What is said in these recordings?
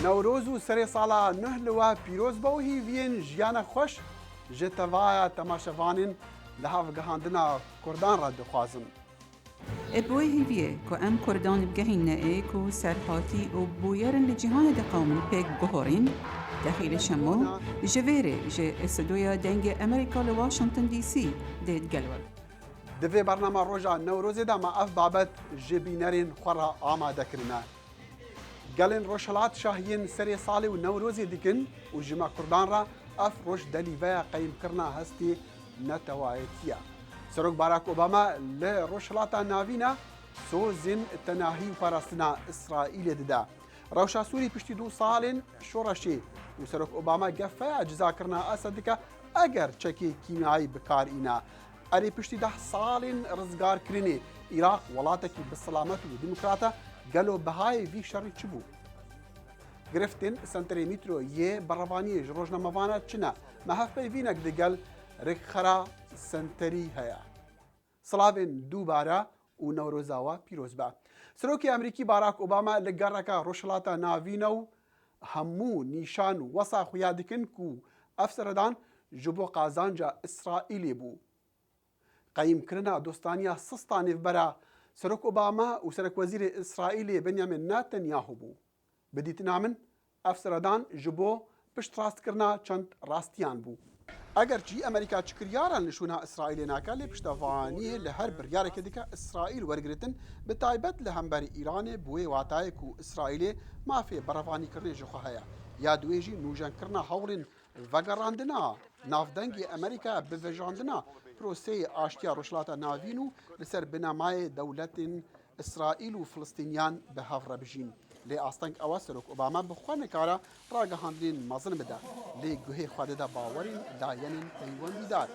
نوروز و سری سالا نهلوا پیروز با هیوین جیان خوش جتوای تماشاوانین لحاف گهاندنا کردان را دخوازن. ابوي هيفيه كو ام كردان بجهين نائي كو سرحاتي و بويرن لجهان دقوم بيك جهورين داخل شمو جفيري جي استدويا دنج أمريكا لواشنطن دي سي ديت جلول دوی برنامه روژا نوروزی دا ما اف بابت جبینرین خورا آماده کرنا. گلین روشلات شاهین سری سالی و نوروزی دیکن و جمع کردان را اف روش دلیوه قیم کرنا هستی نتوایتیه. سروک باراک اوباما لروشلاتا ناوینا سوزن تناهی و پاراستنا اسرائیل ددا. روشا سوری پشتی 2 سالین شورشی و سروک اوباما گفه اجزا کرنا اسدکه اگر چکی کیمیایی بکار اینا. اری پشتی 10 سالین رزگار کرینی عراق ولاتکی بسلامت و دموکراتا گلو بهای وی شری چبو. گرفتن سنتری میترو یه بروانی روزنامه‌وانه چنه محف پیوینک دگل رکخرا سنتری هیا. سلاوین دوباره و نوروزاوا پیروز با. سروکی امریکی باراک اوباما لگرکا روشلاتا ناوینو همو نیشان وسا خویا دکن کو افسردان جبو قازانجا اسرائیلی بو. قیم کرنا دوستانیا سستانی برا سروک اوباما و سرک وزیر اسرائیلی بنیامین نتانیاهو بو. بدیت نامن افسردان جبو پشت راست کرنا چند راستیان بو. اگر چی امریکا چکریاران نشونا اسرائیل ناکالی پشتوانی لهر بریاره که دیگه اسرائیل ورگرتن به تایبت لهمبر ایران بوی واتای کو اسرائیل مافی بروانی کرنه جخواهیا یا دویجی نوجان کرنا هولین وگراندنا نافدنگی امریکا بوجاندنا پروسه آشتیا روشلاتا ناوینو لسر بنامای دولت اسرائیل و فلسطینیان به هفره بجین. لی آستانگ آوا سروک اوباما بخوانه کارا راگه هاندلین مازن بده. لی گوه خواده دا باورین داینین پیوان بیدار.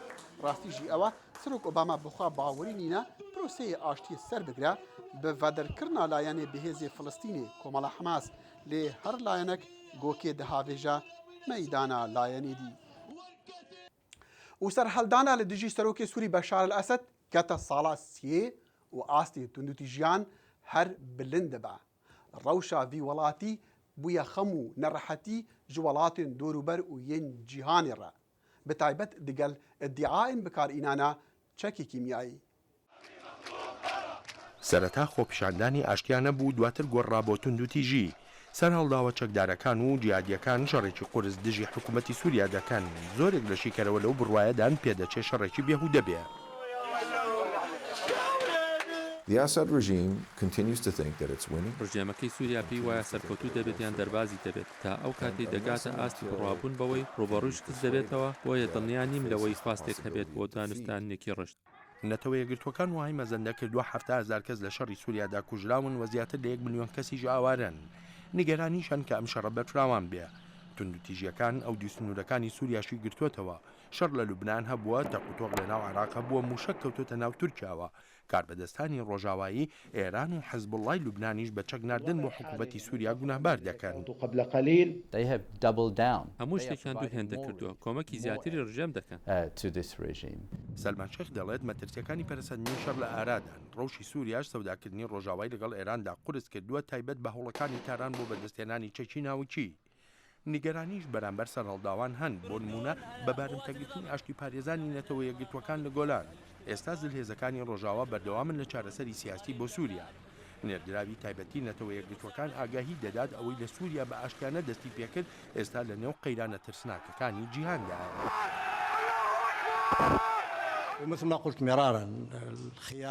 راستی جی آوا سروک اوباما بخوا باورین اینا پروسه آشتی سر بگره به ودر کرنا لاینه بهیز فلسطینی کمال حماس لی هر لاینک گوکه دهاویجا میدانا لاینه دی. و سر هلدانا لدیجی سروک سوری بشار الاسد کتا سالا سیه و آستی تندوتی جیان هر بلند با. روشا في ولاتي بويا خمو نرحتي جوالات دوروبر وين جيهان را بتايبت دقل ادعاء بكار إنانا چكي كيميائي سەرەتا خۆپیشاندانی ئاشتیانە بوو دواتر گۆڕابۆ توندوتیژی سەر هەڵداوە چەکدارەکان و جیهادیەکان شەڕێکی قورس دژی حکوومەتی سووریا دەکەن زۆرێک لە شیکەرەوە لەو بڕوایەدان پێدەچێ شەڕێکی بێهودە بێ. The Assad regime continues to think that it's winning. ڕژێمەکەی سووریا پێی وایە سەرکەوتوو دەبێت یان دەربازی دەبێت تا ئەو کاتەی دەگاتە ئاستی بڕوابوون بەوەی ڕوبەڕووی شکست دەبێتەوە بۆیە دڵنیا نیم لەوەی خواستێک هەبێت بۆ دانوستانێکی ڕشت. نەتەوە یەکگرتوەکان وهای مەزەندە کردووە 7,000 کەس لە شەڕی سووریادا کوژراون و زیاتر لە 1 ملیۆن کەسیش ئاوارن. نیگەرانیشان کە ئەم شەڕە بەرفراوان بێ. توندوتیژیەکان ئەو دووسنوورەکانی سووریاشی گرتووەتەوە. شەڕ لە لوبنان هەبووە تەقوتۆق لە ناو عێراق هەبووە موشک کەوتۆتە ناو تورکیاوە. کاربەدەستانی ڕۆژاوایی ئێران و حەزبوڵڵای لوبنانیش بە چەک ناردن بۆ حکوومەتی سووریا گوناهبار دەکەن. هەموو شتێکیان دوو هێندە کردووە کۆمەکی زیاتری ڕژێم دەکەن. سەلمان شێخ دەڵێت مەترسیەکانی پەرسەندنی شەڕ لە ئارادان ڕەوشی سووریاش سەوداکردنی ڕۆژاوایی لەگەڵ ئێراندا قورس کردووە تایبەت بە هەوڵەکانی تاران بۆ بەدەستێنانی چەکی ناوچی. نیگەرانیش بەرامبەر سەرهەڵداوان هەن بۆ نمونە بە بارمتەگرتنی ئاشتی پارێزانی نەتەوە یەکگرتوەکان لە گۆلان. ئێستا زلهێزەکانی ڕۆژاوا بەردەوامن لە چارەسەری سیاسی بۆ سووریا. نێردراوی تایبەتی نەتەوە یەکگرتوەکان ئاگاهی دەدات ئەوەی لە سووریا بە ئاشتیانە دەستی پێکرد ئێستا لە نێو قەیرانە ترسناکەکانی جیهاندا.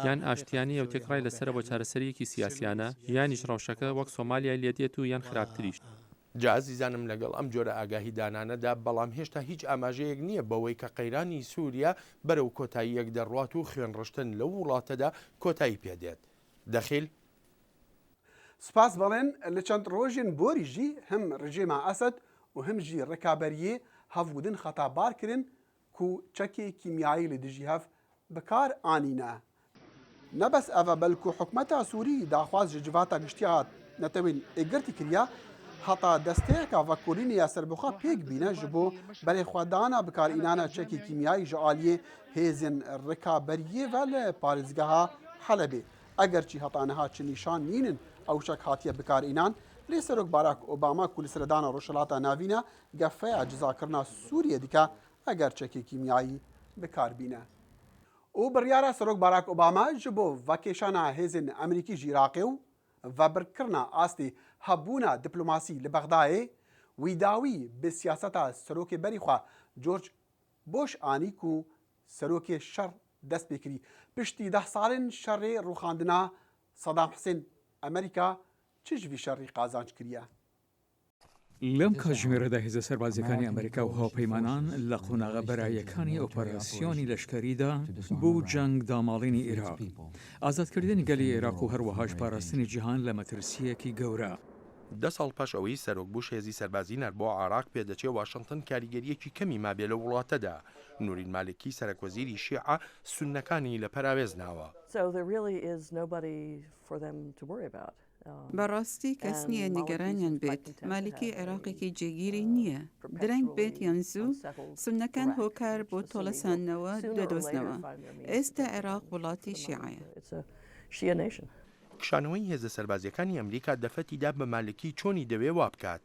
یان ئاشتیانی ئەو تێکڕای لەسرە بۆ چارەسەریەکی سیاسیانە یانیش ڕەوشەکە وەک سۆمالیا لێدێت و یان خراپتریش. جازیزانم لەگەڵ ئەم جۆرە ئاگاهی دانانەدا بەڵام هێشتا هیچ ئاماژەیەک نییە بەوەی کە قەیرانی سووریا بەرەو کۆتایی یەک دەڕوات و خوێن ڕشتن لەو وڵاتەدا کۆتایی پێدێت. دەخیل سپاس بەڵێن لە چەند ڕۆژین بۆریژی هەم ڕژێما ئەسد و هەمژی ڕێکابەریە هەڤودن خەتابارکردن کو چەکی کیمیایی لە دژی هەف بەکار ئانینە. نەبەس ئەڤە بەلکو حکومەتا سووری داخواز ji civata giştiya netewên êgirtî kiriye heta desteyeka vekolînê ya serbixwe pêk bîne ji bo berêxwedana bikarînana çekî kîmyayî ji aliyê hêzên rêkaberiyê ve li parêzgeha Helebê. Eger çî heta niha çi nîşan nînin ew çek hatiye bikarînan لێ سەرۆک باراک ئۆباما کولیسەردانە ڕۆژهەڵاتە ناوینە گەفەیە جزاکردنا سووریە دیکە ئەگەر چەکی کیمیایی بکاربینە. ئەو بڕیارە سەرۆک باراک ئۆباما ji bo vekêşana hêzên Emerîkî ji Iraqê û vebirkirina astê hebûna diplomasî li Bexdayê wî dawî bi siyaseta serokê berî xwe George Bush anî ku serokê şer dest pê kirî piştî 10 salên şerê rûxandina Saddam Hussein Amerîka çi ji vî şerî qazanc kiriye. لەم کاتژمێرەدا هێزە سەربازیەکانی ئەمریکا و هاوپەیمانان لە قۆناغە بەرایەکانی ئۆپەراسیۆنی لەشکەریدا بۆ جەنگ داماڵینی عێراق ئازادکردنی گەلی عێراق و هەروەهاش پاراستنی جیهان لە مەترسیەکی گەورە. 10 ساڵ پاش ئەوەی سەرۆک بوش هێزی سەربازی نەر بۆ عێراق پێدەچێ واشنگتن کاریگەریەکی کەمی مابێ لە وڵاتەدا. نورین مالکی سەرۆکوەزیری شیعە سوننەکانی لە پەراوێز ناوە. بەڕاستی کەس نییە نیگەرانیان بێت مالیکی عێراقێکی جێگیری نییە درەنگ بێت یان زوو سوننەکان هۆکار بۆ تۆڵەسانەوە دەدۆزنەوە ئێستا عێراق وڵاتی شیعەیە. کشانەوەی هێزە سەربازیەکانی ئەمریکا دەفەتیدا بە مالکی چۆنی دەوێ وا بکات.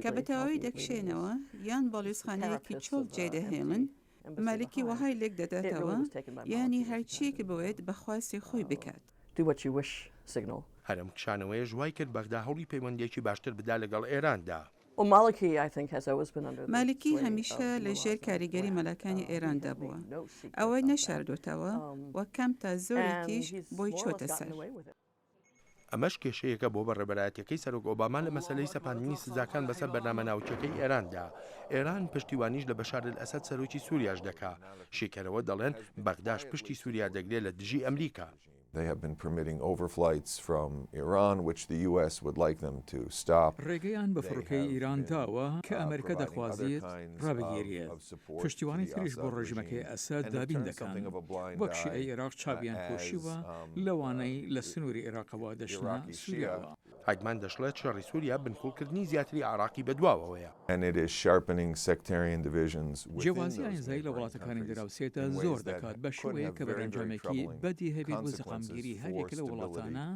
کە بە تەواوی دەکشێنەوە یان باڵێزخانەیەکی چۆڵ جێدەهێڵن مالکی وەهای لێک دەداتەوە یانی هەرچیەکی بوێت بەخواستی خۆی بکات. هەرم کشانەوەی ژوای کرد بەغدا هەوڵی پەیوەندێکی باشتر بدا لەگەڵ ئێراندا. مالکی هەمیشە لە ژێر کاریگەری مەلەکانی ئێراندا بووە ئەوەی نەشاردوتەوە وە کەم تا زۆرێکیش بۆی چۆتە سەر. ئەمەش کێشەیەکە بۆ بەڕێبەرایەتەکەی سەرۆک ئۆباما لە مەسەلەی سەپاندنی سزاکان بەسەر بەرنامە ناوچەکەی ئێراندا. ئێران پشتیوانیش لە بەشار ئەسەد سەرۆکی سووریاش دەکا. شێکەرەوە دەڵێن بەغداش پشتی سووریا دەگرێت لە دژی ئەمریکا. They have been permitting overflights from Iran, which the U.S. would like them to stop. ڕێگەیان بە فڕۆکەی ئیران داوە کە ئەمریکا دەخوازێت ڕابگیرێت. پشتیوانی تریش بۆ ڕێژمەکەی ئەسەد دابین دەکەن وەک شیعەی عێراق چاویان پۆشیوە لەوانەی لە سنووری عێراقەوە دەشنا سووریاوە. هایدمان دەشڵێت شەڕی سووریا بنکوڵکردنی زیاتری عێراقی بەدواوەیە. And it is sharpening sectarian divisions within جیاوازی ئاینزایی لە وڵاتەکانی دراوسێتە زۆر دەکات بە شێوەیە کە بەرەنجامێکی بەدی هەبێت بۆ زەقامگیری هەرێکە لە وڵاتانە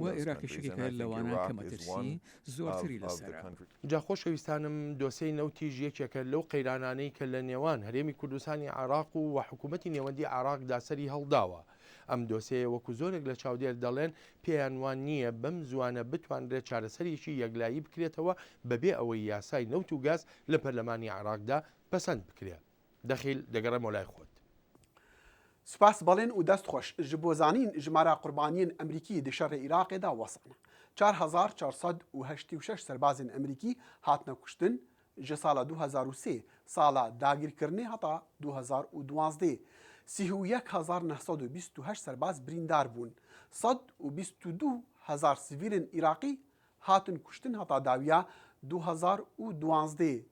و عێراقیشێکێکە لەوانە کە مەترسی زۆرتری لەسەرە. جا خۆشەویستانم دۆسەی نەوتیژ یەکێکە لەو قەیرانانەی کە لە نێوان هەرێمی کوردستانی عێراق و حکوومەتی نێوەندی عێراقدا سەری هەڵداوە. ئەم دۆسەیە وەکو زۆرێک لە چاودێر دەڵێن پێیان وان نییە بەم زوانە بتوانرێت چارەسەرێکی یەکلایی بکرێتەوە بەبێ ئەوەی یاسای نەوت و گاز لە پەرلەمانی عێراقدا پەسەند بکرێت. دەخیل دەگەڕێمەوە لای خۆت. سپاس بەڵێن و دەست خۆش ji bo zanîn jimara qurbaniyên Emerîkî di şerê Iraqê da wesane. 4486 serbazên Emerîkî hatine kuştin ji sala 2003 sala dagirkirinê heta 2012. 31928 serbaz birîndar bûn. 122,000 sivîlên Iraqî hatin kuştin heta dawiya 2012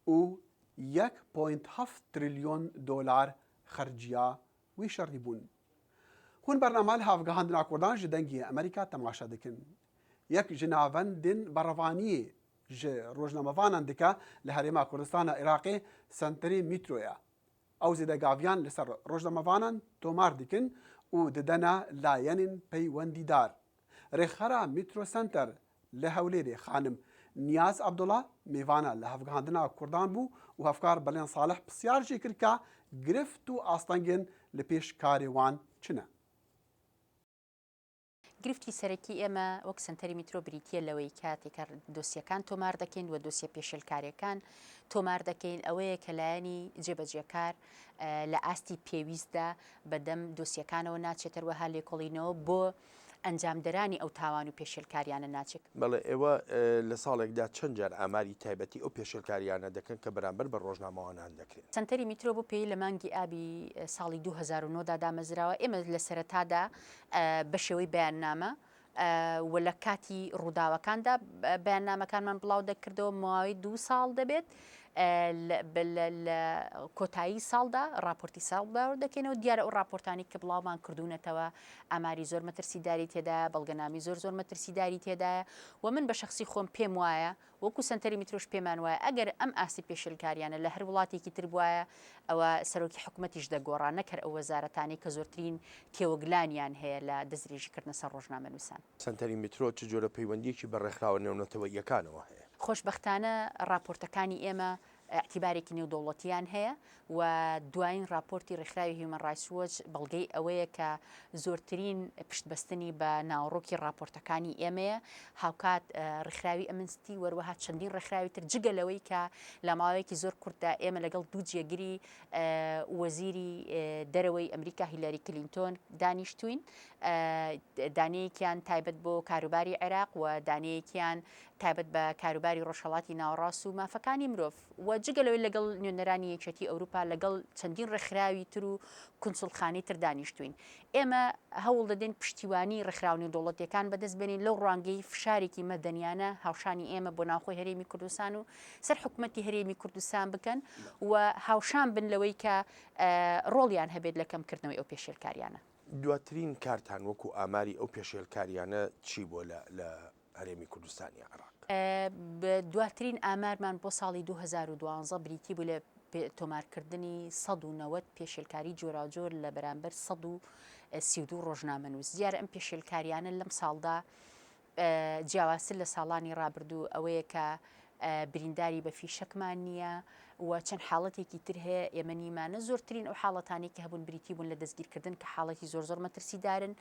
û 1.7 trilyon dolar خرجیا وی شەڕی بوون. هون بەرنامە لە هەڵبگەهاندنا کوردان ji dengê Emerîka temaşa dikin. Yek ji navendên berevaniyê ji rojnamevanan dike li Herêma Kurdistana Iraqê senterê mîtroya. Ew zêdegaviyan li ser rojnamevanan tomar dikin û didene layenên peywendîdar. Rêxera Mîtro Center li Hewlêrê xanim Niyaz Abdullah mêvana li hevgihandina Kurdan bû û hevkar Belên Salih pisyar jê kir ka گرفت و ئاستەنگên li pêş karê wan çi ne؟ گرفتی سەرەکی ئێمە وەک سنتەری میترۆ بریتە لەوەی کاتێکە دۆسیەکان تۆمار دەکەین و دۆسیە پێشێلکاریەکان تۆمار دەکەین ئەوەیە کە لایەنی جێبەجێکار لە ئاستی پێویستدا بەدەم دۆسیەکانەوە ناچێتەوەها لێکۆڵینەوە بۆ ئەنجامدەرانی ئەو تاوان و پێشێلکاریانە ناچێت. بەڵێ ئێوە لە ساڵێکدا چەند جار ئاماری تایبەتی ئەو پێشێلکاریانە دەکەن کە بەرامبەر بە ڕۆژنامەوانان دەکرێت. سنتەری میترۆ بۆ پێی لە مانگی ئابی ساڵی 2009دا دامەزراوە. ئێمە لە سەرەتادا بە شێوەی بەیاننامە و لە کاتی ڕووداوەکاندا بەیاننامەکانمان بڵاو دەکردەوە ماوەی 2 ساڵ دەبێت کۆتایی ساڵدا راپۆرتی ساڵ باوە دەکەینەوە دیارە ئەو راپۆرتانی کە بڵاومان کردوونەتەوە ئاماری زۆر مەترسیداری تێدایە بەڵگەنامی زۆر مەترسیداری تێدایە و من بە شخصی خۆم پێم وایە وەکو سنتەری میترۆش پێمان وایە ئەگەر ئەم ئاسی پێشلکاریانە لە هەر وڵاتێکی تر بواە ئەوە سەرۆکی حکوومەتیش دەگۆڕان نەکرد ئەو وەزارەتانی کە زۆرترین تێوەگلانیان هەیە لە دەستدرێژیکردنە سەر ڕۆژنامەنووسان. سنتەری میترۆ چ جۆرە پەیوەندیەکی بە ڕێکخراوە نێونەتەوە یەکانەوە هەیە؟ خۆشبەختانە راپۆرتەکانی ئێمە اعتیبارێکی نێودەوڵەتیان هەیە و دوایین راپۆرتی ڕێکخراوی هیومەن ڕایتس وۆچ بەڵگەی ئەوەیە کە زۆرترین پشتبەستنی بە ناوڕۆکی راپۆرتەکانی ئێمەیە هاوکات ڕێکخراوی ئەمنستی وەروەها چەندین ڕێکخراوی تر جگەلەوەی کە لە ماوەیەکی زۆر کورتدا ئێمە لەگەڵ دوو جێگیری وەزیری دەرەوەی ئەمریکا هیلاری کلینتۆن دانیشتوین دانەیەکیان تایبەت بۆ کاروباری عێراق و دانەیەکیان تایبەت بە کاروباری ڕۆژهەڵاتی ناوەڕاست و مافەکانی مرۆڤ و جگەلەوەی لەگەڵ نوێنەرانی یەکێتی ئەوروپا لەگەڵ چەندین ڕێکخراوی تر و کونسڵخانی تر دانیشتوین. ئێمە هەوڵ دەدەین پشتیوانی ڕێکخراونی دەوڵەتیەکان بەدەست بێنین لەو ڕوانگەی فشارێکی مەدەنیانە هاوشانی ئێمە بۆ ناوخۆی هەرێمی کوردستان و سەر حکوومەتی هەرێمی کوردستان بکەن و هاوشان بن لەوەی کە ڕۆڵیان هەبێت لە کەمکردنەوەی ئەو پێشێلکاریانە. دواترین کارتان وەکو ئاماری ئەو پێشێلکاریانە چی بۆ لە هەرێمی کوردستانی عێراق؟ دواترین ئامارمان بۆ ساڵی 2012 بریتی بوو لە تۆمارکردنی 190 پێشێلکاری جۆراوجۆر لە بەرامبەر 132 ڕۆژنامەنووس. دیارە ئەم پێشێلکاریانە لەم ساڵدا جیاوازتر لە ساڵانی ڕابردوو ئەوەیە کە برینداری بە فیشەکمان نییە و چەند حاڵەتێکی تر هەیە ئێمە نیمانە زۆرترین ئەو حاڵەتانی کە هەبوون بریتی بوون لە دەستگیرکردن کە حاڵەتی زۆر مەترسیدارن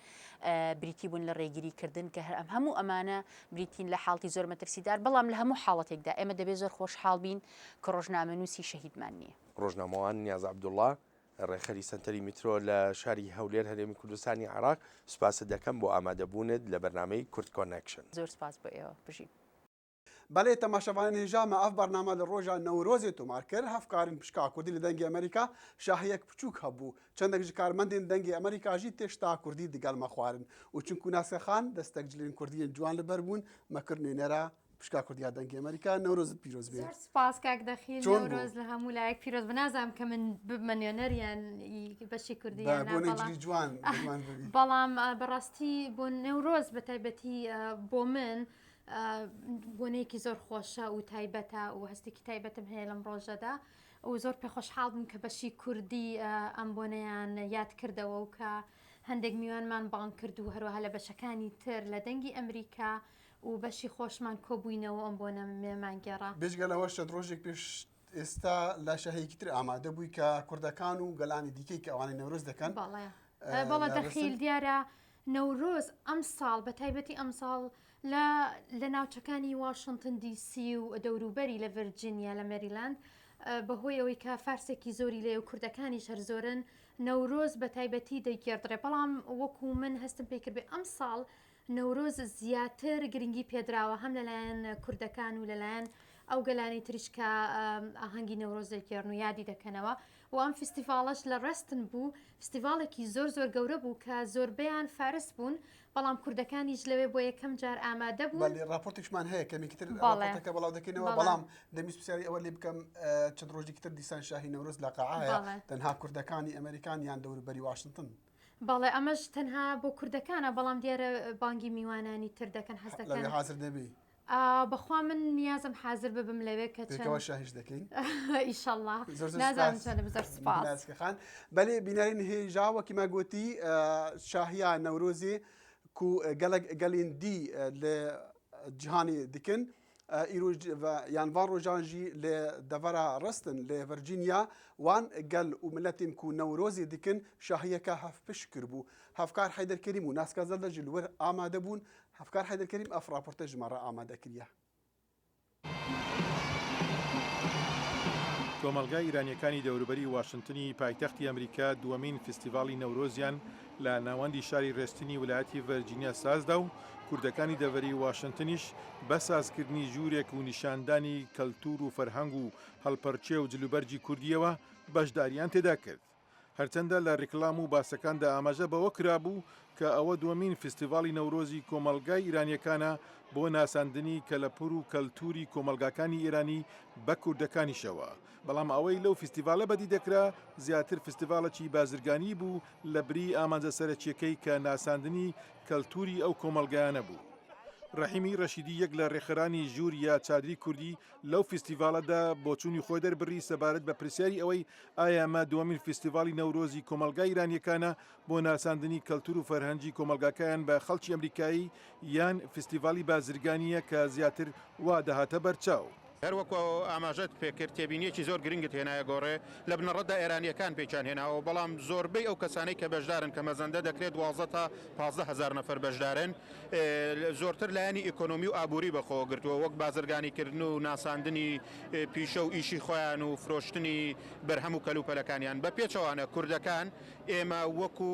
بریتی بوون لە ڕێگیریکردن کە هەموو ئەمانە بریتین لە حاڵتی زۆر مەترسیدار بەڵام لە هەموو حاڵەتێکدا ئێمە دەبێت زۆر خۆشحاڵ بین کە ڕۆژنامەنووسی شەهیدمان نییە. ڕۆژنامەوان نیاز عەبدوڵڵا ڕێخەری سنتەری میترۆ لە شاری هەولێر هەرێمی کوردستانی عێراق سوپاست دەکەم بۆ ئامادەبوونت لە بەرنامەی کورد کۆنێکشن. زۆر سپاس بۆ ئێوە بژین. بەڵێ تەماشەوانان هێژامە ئەف بەرنامە لە ڕۆژە نەورۆزێ تۆمار کرد هەفکارن پشکا کوردی لە دەنگی ئەمریکا شاهەیەک بچووک هەبوو چەندێک ji کارمەندên dengê ئەمریکاژی تێشتا کوردی دگەڵمە خوارن و چونکو ناسەخان دەستەک جلێن کوردیên جوان لەبەر بوون مەکرد نوێنەرە پشکا کوردیا دەنگی ئەمریکا نەورۆز پیرۆز بێ. سپاس کاک دەخیل نەورۆز لە هەموو لایەک پیرۆز بنازانم کە من ببمە نوێنەریان بەشی کوردیان جوان بەڵام بەڕاستی بۆ نەورۆز بە تایبەتی بۆ من بۆنەیەکی زۆر خۆشە و تایبەتە و هەستێکی تایبەتم هەیە لەم ڕۆژەدا و زۆر پێخۆشحاڵ بووم کە بەشی کوردی ئەم بۆنەیان یاد کردەوە و کە هەندێک میوانمان بان کرد و هەروەها لە بەشەکانی تر لە دەنگی ئەمریکا و بەشی خۆشمان کۆبووینەوە ئەم بۆنە مێمانگەڕا. بێژگەلەوە شەد ڕۆژێک پێش ئێستا لە شەهەیەکی تر ئامادە بووی کە کوردەکان و گەلانی دیکەی کە ئەوانەی نەورۆز دەکەن. بەڵێ دەخیل دیارە نەورۆز ئەم ساڵ بە تایبەتی ئەم ساڵ لە ناوچەکانی واشنگتن دیسی و دەوروبەری لە ڤرجینیا لە مەریلاند بەهۆی ئەوەی کە فارسێکی زۆری لێ و کوردەکانی شەر زۆرن نەورۆز بە تایبەتی دەیگێڕدرێ بەڵام وەکو من هەستم پێ کردێ ئەم ساڵ نەورۆز زیاتر گرنگی پێدراوە هەم لەلایەن کوردەکان و لەلایەن ئەو گەلانی تریشکە ئاهەنگی نەورۆزێکێڕن و یادی دەکەنەوە و ئەم فستیڤالەش لە ڕستن بوو فستیڤالێکی زۆر گەورە بوو کە زۆربیان فارس بوون بەڵام کوردەکانیش لەوێ بۆ یەکەم جار ئامادە بوون. راپۆرتێکمان هەیە کەمێکتر راپۆرتەکە بەڵاو دەکەینەوە بەڵام دەمویست پرسیاری ئەوە لێ بکەم چەند ڕۆژێکی تر دیسان شاهی نەورۆز لە قەعایە تەنها کوردەکانی ئەمریکان یان دەوروبەری واشنگتن. بەڵێ ئەمەش تەنها بۆ کوردەکانە بەڵام دیارە بانگی میوانانی تر دەکەن هەست دەکەن حاضر دەبی. بەخوا من نیازم حاضر ببم لەوێ کە چەندەوە شاهیش دەکەین ئیشەڵڵا نازانم چەندە زۆر سپاس. بەڵێ بینەرین هێژا وەکیما گوتی شاهیا نەورۆزی کو گەلێن دی لە جیهانی دکن ئیرۆژ یانڤان ڕۆژانژی لە دەڤەرا ڕستن لە ڤەرجینیا وان گەل و ملەتین کو نەورۆزی دکن شاهیەکە هەف پش کرد بوو هەفکار حەیدەرکەریم و ناسکە زەردە ژلوەر ئامادە بوون هەفکار حەیدەرکەریم ئەف راپۆرتە ژمارە ئامادە کردە. کۆمەلگای ئیرانیەکانی دەوروبەری واشنگتنی پایتەختی ئەمریکا دووەمین فستیڤاڵی نەورۆزیان لە ناوەندی شاری ڕێستنی ویلایەتی ڤەرجینیا سازدا و کوردەکانی دەڤەری واشنگتنیش بە سازکردنی ژوورێک و نیشاندانی کەلتور و فەرهەنگ و هەڵپەرچێ و جلوبەرجی کوردیەوە بەشداریان تێدا کرد. هەرچەندە لە ڕیکلام و باسەکاندا ئاماژە بەوە کرابوو کە ئەوە دووەمین فستیڤاڵی نەورۆزی کۆمەلگای ئیرانیەکانە بۆ ناساندنی کەلەپور و کەلتوری کۆمەلگاکانی ئێرانی بە کوردەکانیشەوە. بەڵام ئەوەی لەو فستیڤالە بەدی دەکرا زیاتر فستیڤالێکی بازرگانی بوو لە بری ئامانجە سەرەکیەکەی کە ناساندنی کەلتوری ئەو کۆمەلگایانە بوو. ڕەحیمی ڕەشیدی یەک لە ڕێخەرانی ژوور یا چادری کوردی لەو فستیڤالەدا بۆچوونی خۆی دەربڕی سەبارەت بە پرسیاری ئەوەی ئایا ئەمە دووەمین فستیڤاڵی نەورۆزی کۆمەلگای ئیرانیەکانە بۆ ناساندنی کەلتور و فەرهەنگی کۆمەلگاکەیان بە خەڵکی ئەمریکایی یان فستیڤاڵی بازرگانیە کە زیاتر وا دەهاتە بەرچاو. هەروەکو ئاماژەت پێکرد تێبینیەکی زۆر گرنگت هێنایە گۆڕێ لە بنەڕەتدا ئێرانیەکان پێچان هێناوە بەڵام زۆربەی ئەو کەسانەی کە بەشدارن کە مەزەندە دەکرێت 12 تا 15,000 نەفەر بەشدارن زۆرتر لایەنی ئیکۆنۆمی و ئابووری بەخۆ گرتووە وەک بازرگانیکردن و ناساندنی پیشە و ئیشی خۆیان و فرۆشتنی بەرهەم و کەلوپەلەکانیان بە پێچەوانە کوردەکان ئێمە وەکو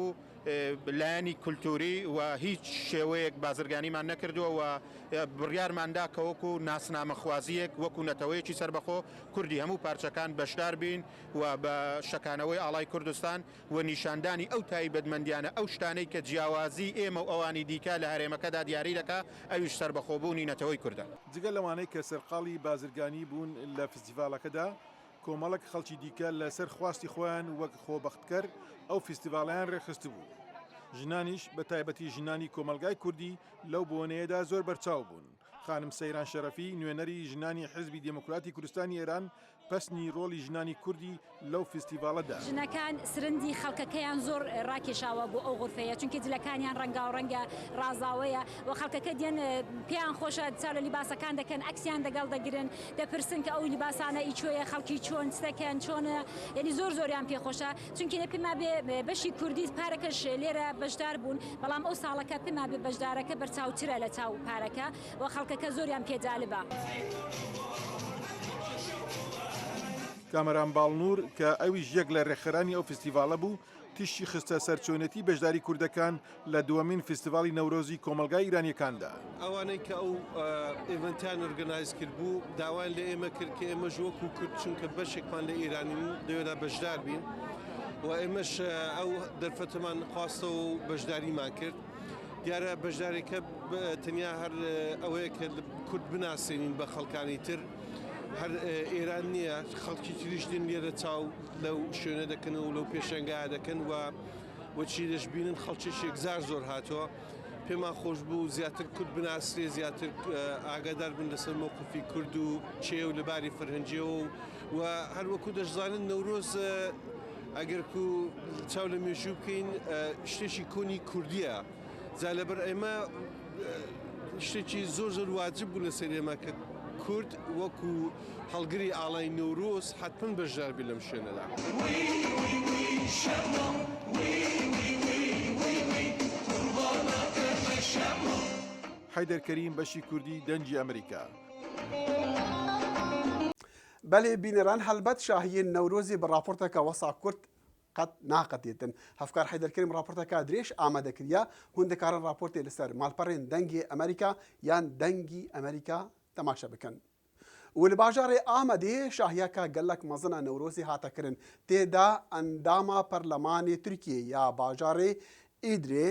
لایەنی کولتوری و هیچ شێوەیەک بازرگانیمان نەکردووە و بڕیارماندا کە وەکو ناسنامەخوازیەک وەکو نەتەوەیەکی سربەخۆ کوردی هەموو پارچەکان بەشدار بین و بە شەکانەوەی ئاڵای کوردستان و نیشاندانی ئەو تایبەتمەندیانە ئەو شتانەی کە جیاوازی ئێمە و ئەوانی دیکە لە هەرێمەکەدا دیاری دەکا ئەویش سربەخۆبوونی نەتەوەی کوردە. جگە لەوانەی کە سەرقاڵی بازرگانی بوون لە فستیڤالەکەدا کۆمەڵک خەڵکی دیکە لەسەر خواستی خۆیان وەک خۆبەختکەر ئەو فستیڤاڵیان ڕێخست بوو. ژنانیش بە تایبەتی ژنانی کۆمەلگای کوردی لەو بۆنەیەدا زۆر بەرچاو بوون. خانم سەیران شەرەفی نوێنەری ژنانی حزبی دموکراتی کوردستانی ئێران پەسنی ڕۆڵی ژنانی کوردی لەو فستیڤاڵەدا. ژنەکان سرنجی خەڵکەکەیان زۆر ڕاکێشاوە بۆ ئەو غورفەیە چونکە جلەکانیان ڕەنگاوڕەنگە ڕازاوەیە و خەڵکەکە دێن پێیان خۆشە چاو لە لیباسەکان دەکەن ئەکسیان دەگەڵ دەگرن دەپرسن کە ئەو لیباسانە ئیچۆیە خەڵکی چۆن چتەکەن چۆنە یعنی زۆر زۆریان پێخۆشە چونکە پێما بێ بەشی کوردی پارەکەش لێرە بەشدار بوون بەڵام ئەو ساڵەکە پێما بێ بەشدارەکە بەرچاوترە لە چاو پارەکە و خەڵکەکە زۆریان پێجالبە. کامەران باڵنور کە ئەویش یەک لە ڕێخەرانی ئەو فستیڤالە بوو تیشی خستە سەرچۆنێتی بەشداری کوردەکان لە دووەمین فستیڤاڵی نەورۆزی کۆمەلگای ئیرانیەکاندا. ئەوانەی کە ئەو ئێڤنتیان ئۆرگەنایز کرد بوو داوایان لە ئێمە کرد کە ئێمەش وەکو کورد چونکە بەشێکمان لە ئێرانین دەوێت بەشدار بین و ئێمەش ئەو دەرفەتەمان خواستە و بەشداریمان کرد. دیارە بەشدارێکە تەنیا هەر ئەوەیە کە کورد بناسێنین بە خەڵکانی تر هەر ئێران نییە خەڵکی تریش دێن لێرە چاو لەو شوێنە دەکەن و لەو پێشەنگایە دەکەن و وەچی دەشبینن خەڵکیشێک زۆر هاتووە پێمان خۆش بوو زیاتر کورد بناسرێ زیاتر ئاگادار بن لەسەر موقفی کورد و چێ و لەباری فەرهەنگیەوە و هەروەکو دەشزانن نەورۆز ئەگەر چاو لە مێژوو بکەین شتێکی کۆنی کوردیە جا لەبەر ئێمە شتێکی زۆر واجب بوو لەسەر ئێمە کە کورد وەکو هەڵگری ئاڵای نەورۆز حتمەن بەشدار بێ لەم شوێنەدا. حەیدەر کەریم بەشی کوردی دەنجی ئەمریکا. بەڵێ بینەران هەلبەت شاهین نەورۆزی بە راپۆرتەکە وەسا کورد قەت ناقەتێتن هەفکار حەیدەر کەریم راپۆرتەکە درێژ ئامادەکردە هوندەکاران راپۆرتێ لەسەر ماڵپەڕێن دەنگی ئەمریکا یان دەنگی ئەمریکا تەماشا بکەن. و لە باژارێ ئامەدێ شاهیەکە گەلک مەزنە نەورۆزی هاتەکردن تێدا ئەنداما پەرلەمانی تورکیە یا باژارێ ئیدرێ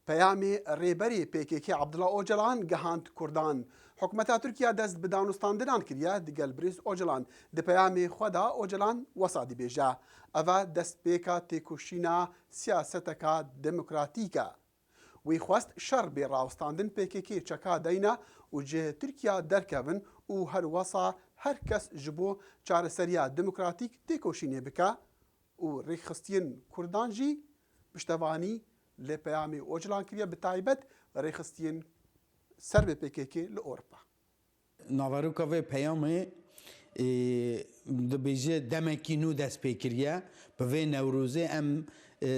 پەیامی ڕێبەری پێکێکی عەبدوڵڵا ئۆجەلان گەهاند کوردان. حکومەتا تورکیا دەست بە دانوستاندنان کردە دیگەل بریز ئۆجەلان دی پەیامی خۆدا ئۆجەلان وەسا دیبێژە ئەڤە دەستپێکە تێکۆشینە سیاسەتەکە دموکراتیکە. وی خواست شەڕ بێ ڕاوستاندن پێکێکی چەکا دەینە و جێ تورکیا دەرکەبن و هەروەسا هەر کەس ji بۆ چارەسەریە دموکراتیک تێکۆشینێ بکە و ڕێخستیین کوردان jî piştevanî lê peyamê Ocalan kiriye bi taybet rêxistiyên ser bê PKK li Ewropa. Navaroka vê peyamê dibêje demekî nû destpêkiriye bi vê Newrozê em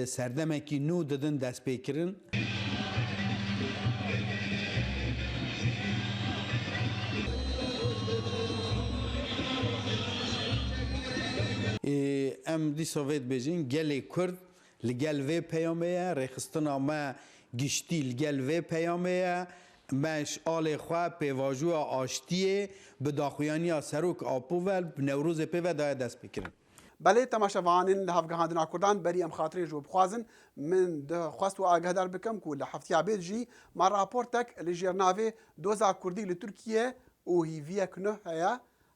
serdemekî nû didin destpêkirin. Em dîsa vê dibêjin gelê Kurd li gel vê peyamê ye rêxistina me giştî li gel vê peyamê ye meş alê xwe pêvajoya aştiyê bi daxuyaniya serok apû ve bi Newrozê pê ve daye dest pêkirin. بەلێ تەماشەوانین لە هەفگەهاندنا کوردان بەری ئەم خااتێژ و بخوازن من دەخواست و ئاگادار بکەم و لە هەفتیا بێژی ما راپۆرتێک لە ژێرناوێ دۆزا کوردی لە تورکیە و هیڤیەک نە هەیە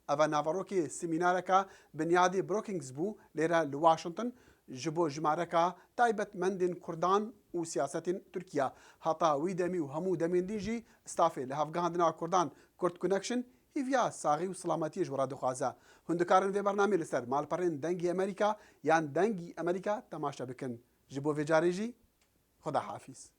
ئەڤە ناڤڕۆکی سمینارەکە بنیادی بروکینگز بوو لێرە لە واشنگتن ji bo jimareka taybetmendên Kurdan û siyasetên Tirkiye. Heta wî demî û hemû demên din jî stafê li hevgihandina Kurdan Kurd Connection hîviya saxî û silametiyê ji we dixwaze. Hûn dikarin vê bernamê li ser malperên dengê Amerîka yan dengî Amerîka temaşe bikin. Ji bo vê carê jî Xuda hafîz.